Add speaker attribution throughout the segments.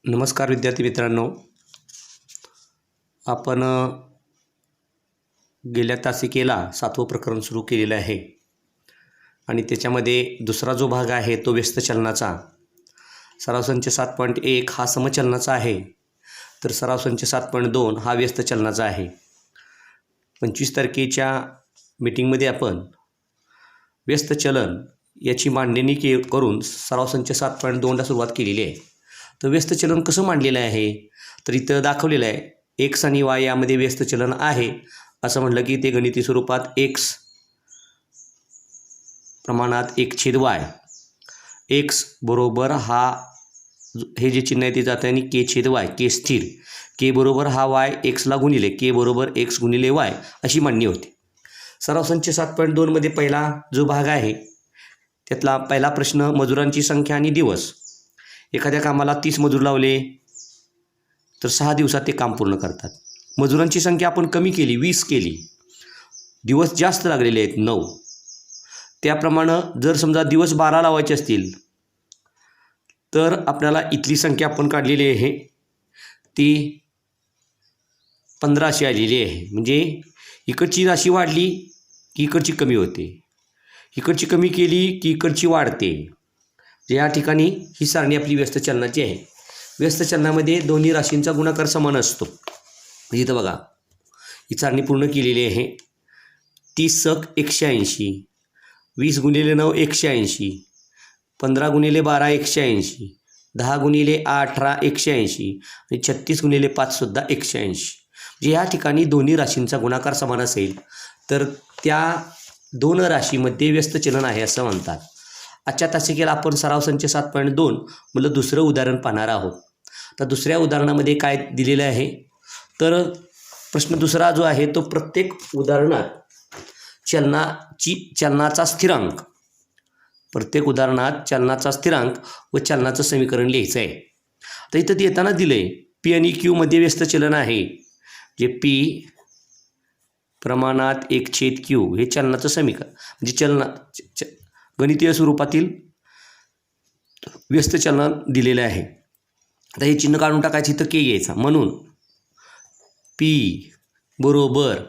Speaker 1: नमस्कार विद्यार्थी मित्रांनो, आपण गेल्या तासिकेला 7वं प्रकरण सुरू केलेलं आहे आणि त्याच्यामध्ये दुसरा जो भाग आहे तो व्यस्त चलनाचा. सराव संच 7.1 हा समचलनाचा आहे, तर सराव संच 7.2 हा व्यस्त चलनाचा आहे. 25 तारखेच्या मीटिंगमध्ये आपण व्यस्त चलन याची मांडणी करून सराव संच 7.2ला सुरुवात केलेली आहे. तर व्यस्त चलन कसं मांडलेलं आहे, तर इथं दाखवलेलं आहे एक्स आणि वाय यामध्ये व्यस्त चलन आहे असं म्हटलं की ते गणिती स्वरूपात एक्स प्रमाणात 1/y, एक्स बरोबर हा हे जे चिन्ह आहे ते जातं आणि k/y, के स्थिर, के बरोबर हा वाय एक्सला गुणिले के बरोबर एक्स गुणिले वाय अशी मांडणी होती. सराव संच 7.2 मध्ये पहिला जो भाग आहे त्यातला पहिला प्रश्न मजुरांची संख्या आणि दिवस. एखाद्या कामाला 30 मजूर लावले तर 6 दिवसात ते काम पूर्ण करतात. मजुरांची संख्या आपण कमी केली, 20 केली, दिवस जास्त लागलेले आहेत 9. त्याप्रमाणे जर समजा दिवस 12 लावायचे असतील तर आपल्याला इथली संख्या आपण काढलेली आहे ती 15 अशी आलेली आहे. म्हणजे इकडची राशी वाढली की इकडची कमी होते, इकडची कमी केली की इकडची वाढते. या ठिकाणी ही सारणी आपली व्यस्त चलनाची आहे. व्यस्त चलनामध्ये दोन्ही राशींचा गुणाकार समान असतो. इथं बघा ही सारणी पूर्ण केलेली आहे. 30 × 180, 20 × 9 180, 15 × 12 180, 10 × 18 180 आणि 36 × 5 सुद्धा 180. म्हणजे या ठिकाणी दोन्ही राशींचा गुणाकार समान असेल तर त्या दोन राशीमध्ये व्यस्त चलन आहे असं म्हणतात. आजच्या तासिकेला आपण सराव संच 7.2 म्हणजे दुसरं उदाहरण पाहणार आहोत. तर दुसऱ्या उदाहरणामध्ये काय दिलेलं आहे, तर प्रश्न दुसरा जो आहे तो प्रत्येक उदाहरणात चलनाचा स्थिरांक, प्रत्येक उदाहरणात चलनाचा स्थिरांक व चलनाचं समीकरण लिहायचं आहे. तर इथं ते येताना दिलं आहे पी आणि क्यूमध्ये व्यस्त चलन आहे, जे पी प्रमाणात 1/q हे चलनाचं समीकरण म्हणजे गणितीय स्वरूपातील व्यस्त चलन दिलेलं आहे. आता हे चिन्ह काढून टाकायचं, इथं के यायचा, म्हणून पी बरोबर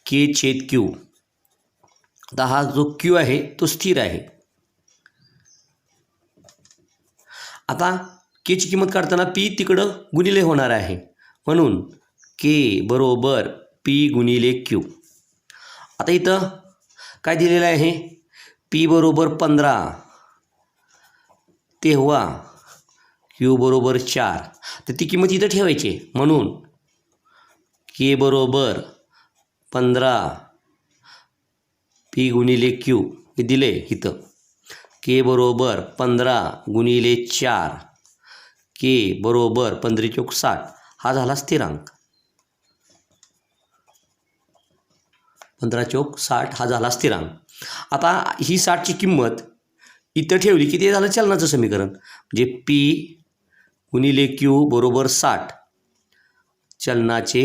Speaker 1: k/q. आता हा जो क्यू आहे तो स्थिर आहे. आता केची किंमत काढताना पी तिकडं गुणिले होणार आहे, म्हणून के बरोबर पी गुणिले क्यू. आता इथं काय दिलेलं आहे, पी बरोबर 15 तेव्हा क्यू बरोबर 4, तर ती किंमत इथं ठेवायची, म्हणून के बरोबर 15 पी गुणिले क्यू हे दिले इथं. के बरोबर 15 × 4, के बरोबर 15×4 हा झाला स्थिरांक. 15×4 हा झाला स्थिरांक. आता ही 60ची किंमत इथं ठेवली की ते झालं चलनाचं समीकरण, म्हणजे पी गुणिले क्यू बरोबर 60 चलनाचे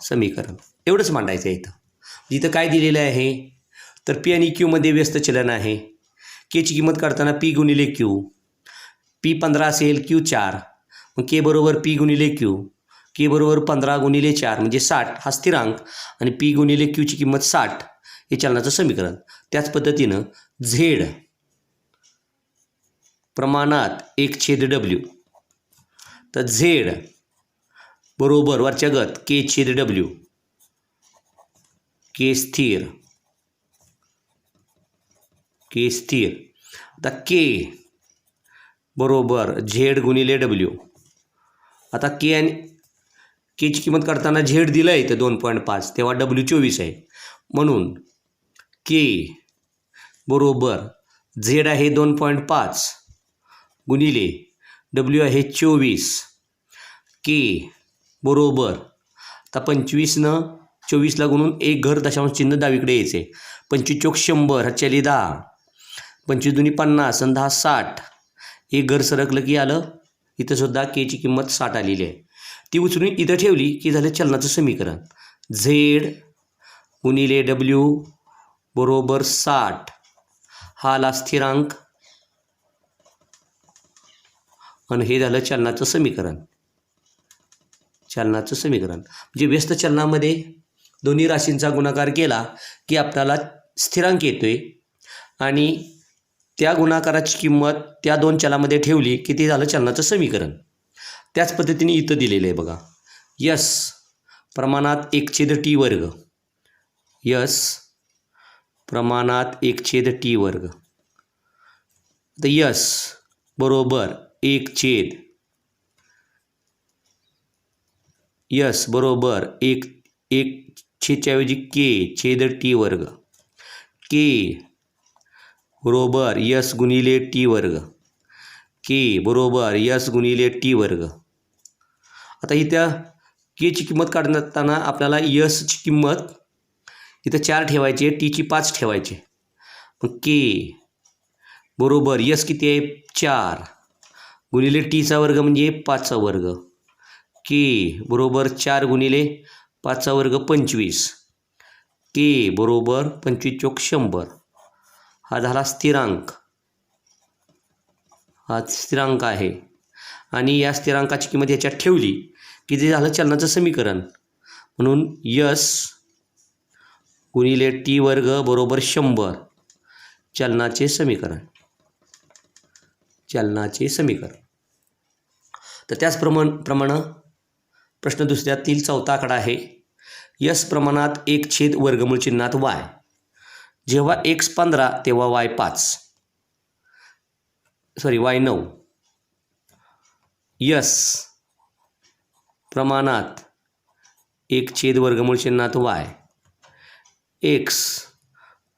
Speaker 1: समीकरण. एवढंच मांडायचं आहे. इथं काय दिलेलं आहे, तर पी आणि क्यूमध्ये व्यस्त चलन आहे. केची किंमत काढताना पी गुणिले क्यू, पी 15 असेल क्यू 4, मग के बरोबर पी गुणिले क्यू, के बरोबर 15 × 4 म्हणजे 60 हा स्थिरांक आणि पी गुणिले क्यूची किंमत 60 हे चलनाचं समीकरण. त्याच पद्धतीनं झेड प्रमाणात 1/w, तर झेड बरोबर वरच्या गत k/w, के स्थिर, के स्थिर. आता के बरोबर झेड गुणिले डब्ल्यू. आता के आणि केची किंमत काढताना झेड दिलं आहे इथं 2.5, तेव्हा डब्ल्यू 24 आहे, म्हणून के बरोबर झेड आहे 2.5 गुणिले डब्ल्यू आहे 24, के बरोबर आता 25नं 24ला गुणून एक घर दशांश चिन्ह डावीकडे यायचे, 25×100 ह्याच्याली 10, 25 दुनी 50 आणि 10 60, एक घर सरकलं की आलं इथं सुद्धा केची किंमत 60 आलेली आहे. ती उचलून इथं ठेवली की झालं चलनाचं समीकरण. झेड गुणिले डब्ल्यू बरोबर 60 हा आला स्थिरांक आणि हे झालं चलनाचं समीकरण. चलनाचं समीकरण म्हणजे व्यस्त चलनामध्ये दोन्ही राशींचा गुणाकार केला की आपल्याला स्थिरांक येतोय आणि त्या गुणाकाराची किंमत त्या दोन चलामध्ये ठेवली की ते झालं चलनाचं समीकरण. त्याच पद्धतीने इथं दिलेलं आहे बघा. यस प्रमाणात 1/t वर्ग. यस प्रमाणात 1/t वर्ग. तर यस बरोबर 1 यस बरोबर 1/च्या ऐवजी k/t वर्ग. के बरोबर यस गुणिले टी वर्ग. के बरोबर यस गुणिले टी वर्ग. आता इथं केची किंमत काढताना आपल्याला यसची किंमत इथं 4 ठेवायची आहे, टीची 5 ठेवायची. मग के बरोबर यस किती आहे 4 गुणिले टीचा वर्ग म्हणजे 5चा वर्ग. के बरोबर 4 गुणिले 5चा वर्ग 25. के बरोबर 25 चोक 100. हा झाला स्थिरांक. हा स्थिरांक आहे आणि या स्थिरांकाची किंमत याच्यात ठेवली की ते झालं चलनाचं समीकरण. म्हणून यस गुणिले टी वर्ग बरोबर 100 चलनाचे समीकरण. चलनाचे समीकरण. तर त्याचप्रमाणे प्रश्न दुसऱ्यातील चौथा आकडा आहे. यस प्रमाणात 1/वर्गमूळ चिन्हात वाय. जेव्हा x 15 तेव्हा y 9. यस प्रमाणात 1/वर्गमूळ चिन्हात y. x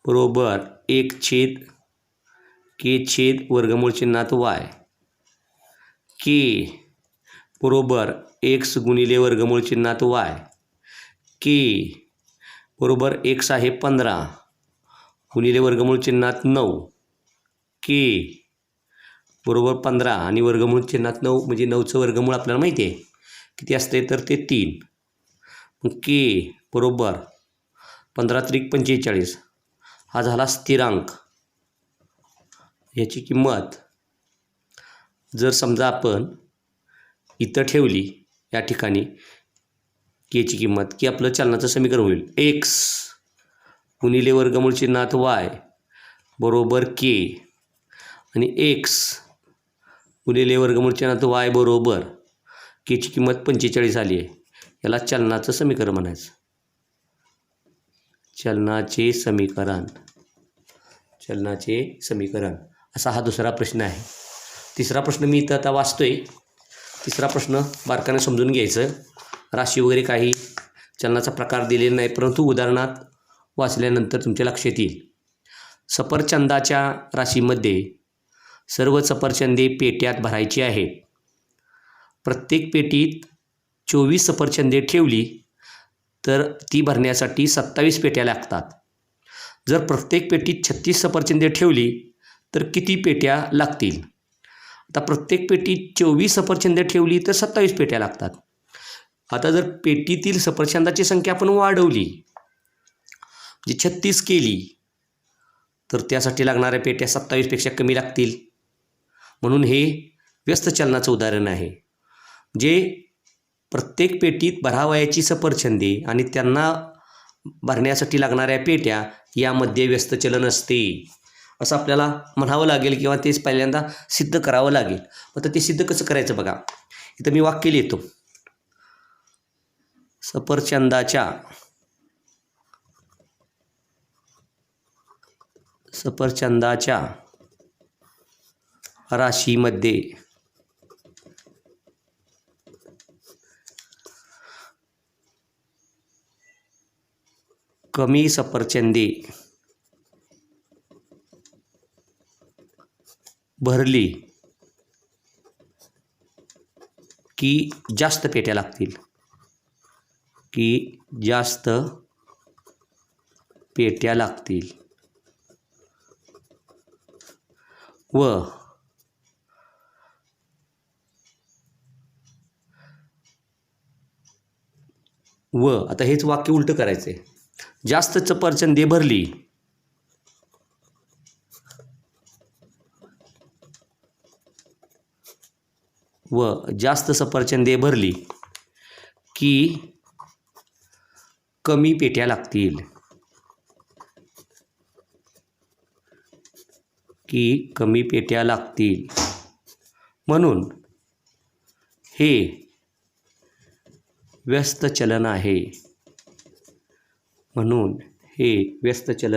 Speaker 1: बरोबर 1/k/वर्गमूळ चिन्हात y. k बरोबर x गुणिले वर्गमूळ चिन्हात y. k बरोबर x आहे 15 गुणिले वर्गमूळ चिन्हात 9. k बरोबर 15 आणि वर्गमूळ चिन्हात 9 म्हणजे 9चं वर्गमूळ आपल्याला माहिती आहे किती असते तर ते 3. मग k बरोबर 15 त्रिक 45. हा झाला स्थिरांक. याची किंमत जर समजा आपण इथं ठेवली या ठिकाणी केची किंमत की आपलं चलनाचं समीकरण होईल x गुणिले वर्गमूळ चिन्हात y बरोबर k आणि x गुणिले वर्गमूळ चिन्हात y बरोबर केची किंमत 45 आली आहे. याला चलनाचं समीकरण म्हणायचं. चलनाचे समीकरण. चलनाचे समीकरण असा हा दुसरा प्रश्न आहे. तिसरा प्रश्न मी इथं आता वाचतोय. तिसरा प्रश्न बारकाने समजून घ्यायचं. राशी वगैरे काही चलनाचा प्रकार दिलेला नाही, परंतु उदाहरणात वाचल्यानंतर तुमच्या लक्षात येईल. सफरचंदाच्या राशीमध्ये सर्व सफरचंदे पेट्यात भरायची आहेत. प्रत्येक पेटीत 24 सफरचंदे ठेवली तर ती भरण्यासाठी 27 पेट्या लागतात. जर प्रत्येक पेटीत 36 सफरचंदे ठेवली तर किती पेट्या लागतील? आता प्रत्येक पेटीत 24 सफरचंदे ठेवली तर 27 पेट्या लागतात. आता जर पेटीतील सफरचंदाची संख्या आपण वाढवली म्हणजे 36 केली तर त्यासाठी लागणाऱ्या पेट्या 27पेक्षा कमी लागतील. म्हणून हे व्यस्त चलनाचं उदाहरण आहे. जे प्रत्येक पेटीत भरावयाची सफरचंदे आणि त्यांना भरण्यासाठी लागणाऱ्या पेट्या यामध्ये व्यस्त चलन असते असं आपल्याला म्हणावं लागेल किंवा तेच पहिल्यांदा सिद्ध करावं लागेल. आता ते सिद्ध कसं करायचं बघा. इथं मी वाक्य लिहितो. सफरचंदाच्या राशीमध्ये कमी सफरचंदे भरली की जास्त पेट्या लागतील. व आता हेच वाक्य उलटं करायचं आहे. जास्त सफरचंदे भरली व जास्त सफरचंदे भरली की कमी पेट्या लागतील. म्हणून हे व्यस्त चलन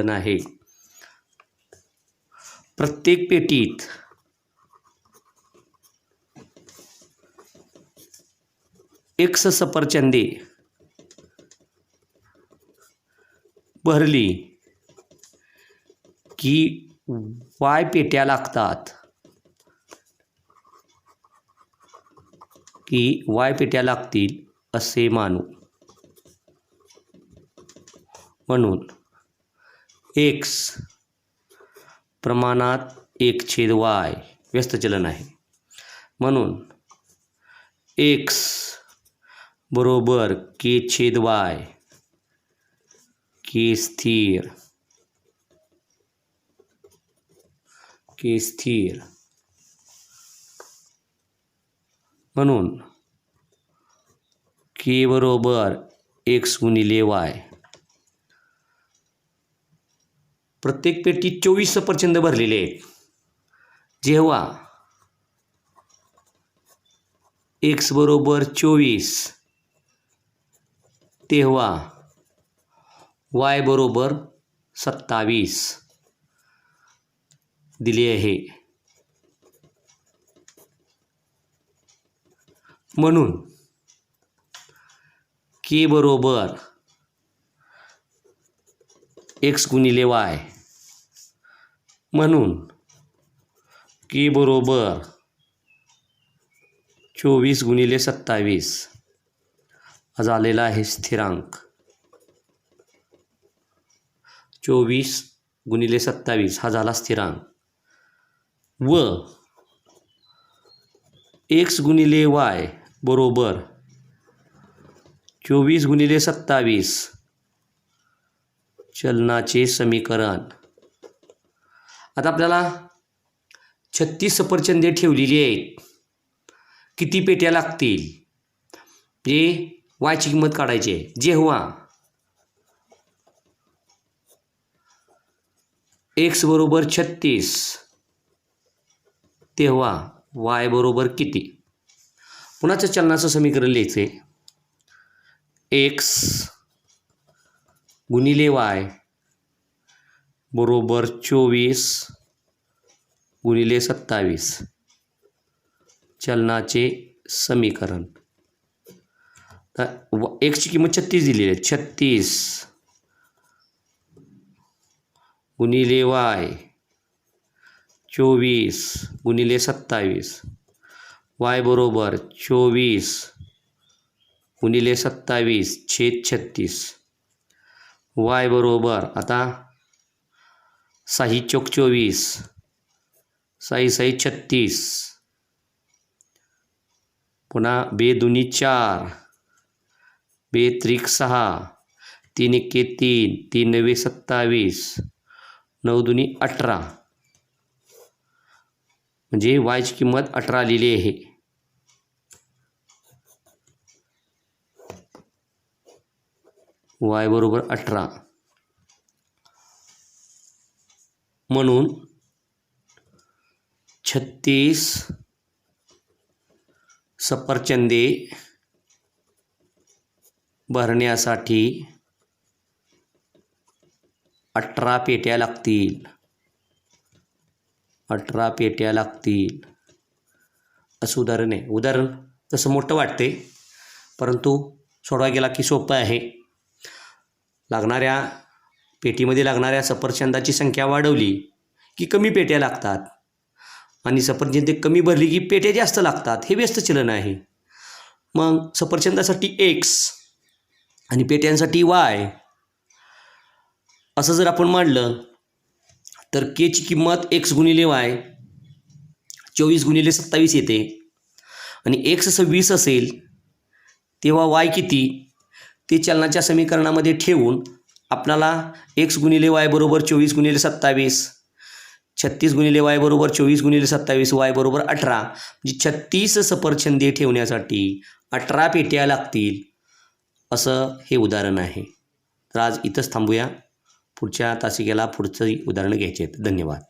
Speaker 1: आहे. प्रत्येक पेटीत X सफरचंदे भरली की Y पेट्या लागतील असे मानू. म्हणून X प्रमाणात 1/y व्यस्त चलन आहे. म्हणून X बरोबर k/y, k स्थिर. म्हणून k बरोबर x गुणिले y. प्रत्येक पेटीत 24 सफरचंद भरलेले आहेत. जेव्हा x बरोबर 24 तेव्हा y बरोबर 27 दिले आहे. म्हणून k बरोबर x गुणिले y. म्हणून k बरोबर 24 गुणिले 27 हा झालेला आहे स्थिरांक. 24 गुणिले 27 हा झाला स्थिरांक. व x गुणिले y बरोबर 24 गुणिले 27 चलनाचे समीकरण. आता आपल्याला 36 सफरचंदे ठेवलेली आहेत. किती पेट्या लागतील हे y ची किंमत काढायची आहे. जेव्हा x बरोबर 36 तेव्हा y बरोबर किती. पुन्हाच चलनाचं समीकरण लिहायचे. x गुणिले y बरोबर 24 गुणिले 27 चलनाचे समीकरण. x ची किंमत 36 दिलेली आहे. 36 गुणिले y 24 गुणिले 27 y बरोबर 24 गुणिले 27 छेद 36 y बरोबर आता 6 चौक 24 6 36 पुन्हा 2 दूनी 4 2 त्रिक 6 3 एके 3 3 नवे 27 9 दूनी 18 म्हणजे y ची किंमत 18 आलेली आहे. y बरोबर 18. म्हणून 36 सफरचंदे भरण्यासाठी 18 पेट्या लागतील. 18 पेट्या लागतील असं उदाहरण आहे. उदाहरण तसं मोठं वाटते परंतु सोडवा गेला की सोपं आहे. लागणाऱ्या पेटीमध्ये लागणाऱ्या सफरचंदाची संख्या वाढवली की कमी पेट्या लागतात आणि सफरचंदे कमी भरली की पेट्या जास्त लागतात. हे व्यस्त चलन आहे. मग सफरचंदासाठी x आणि पेट्यांसाठी y असं जर आपण मांडलं तर k ची किंमत x गुणिले y 24 गुणिले 27 येते आणि x 20 असेल तेव्हा y किती ते चलनाच्या समीकरणामध्ये ठेवून आपल्याला x गुणिले y बरोबर 24 गुणिले 27 36 गुणिले y बरोबर 24 गुणिले 27 y बरोबर 18 म्हणजे 36 सफरचंदे ठेवण्यासाठी 18 पेट्या लागतील असं हे उदाहरण आहे. तर आज इथंच थांबूया. पुढच्या तासिकेला पुढचं उदाहरणं घ्यायची आहेत. धन्यवाद.